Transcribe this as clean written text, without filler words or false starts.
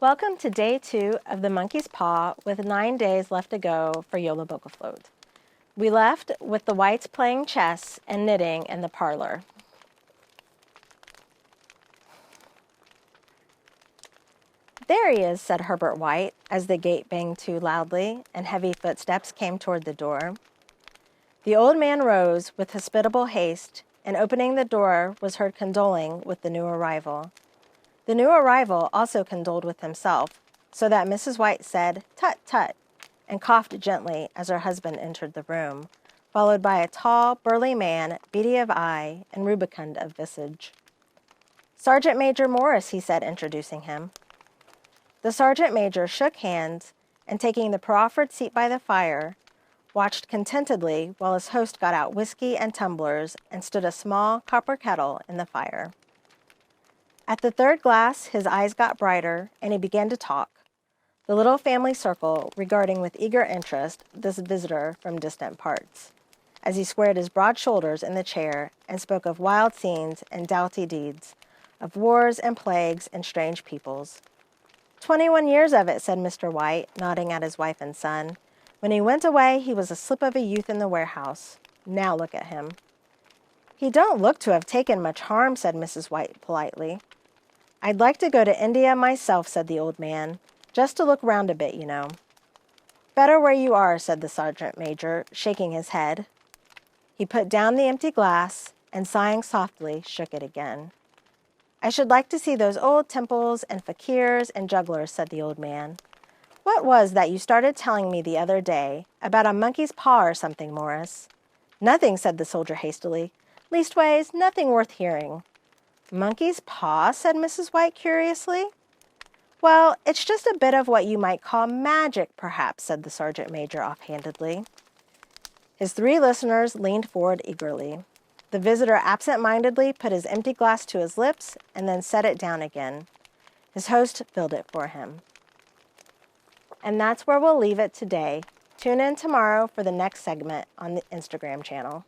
Welcome to day 2 of the Monkey's Paw with 9 days left to go for Jólabókaflóð. We left with the Whites playing chess and knitting in the parlor. There he is, said Herbert White, as the gate banged to loudly and heavy footsteps came toward the door. The old man rose with hospitable haste, and opening the door was heard condoling with the new arrival. The new arrival also condoled with himself, so that Mrs. White said, "Tut, tut," and coughed gently as her husband entered the room, followed by a tall, burly man, beady of eye and rubicund of visage. "Sergeant Major Morris," he said, introducing him. The sergeant major shook hands and, taking the proffered seat by the fire, watched contentedly while his host got out whiskey and tumblers and stood a small copper kettle in the fire. At the third glass, his eyes got brighter, and he began to talk, the little family circle regarding with eager interest this visitor from distant parts, as he squared his broad shoulders in the chair and spoke of wild scenes and doughty deeds, of wars and plagues and strange peoples. 21 years of it, said Mr. White, nodding at his wife and son. When he went away, he was a slip of a youth in the warehouse. Now look at him. He don't look to have taken much harm, said Mrs. White politely. I'd like to go to India myself, said the old man, just to look round a bit, you know. Better where you are, said the sergeant major, shaking his head. He put down the empty glass and, sighing softly, shook it again. I should like to see those old temples and fakirs and jugglers, said the old man. What was that you started telling me the other day about a monkey's paw or something, Morris? Nothing, said the soldier hastily. Leastways, nothing worth hearing. Monkey's paw, said Mrs. White curiously. Well, it's just a bit of what you might call magic, perhaps, said the sergeant major offhandedly. His 3 listeners leaned forward eagerly. The visitor absent-mindedly put his empty glass to his lips and then set it down again. His host filled it for him. And that's where we'll leave it today. Tune in tomorrow for the next segment on the Instagram channel.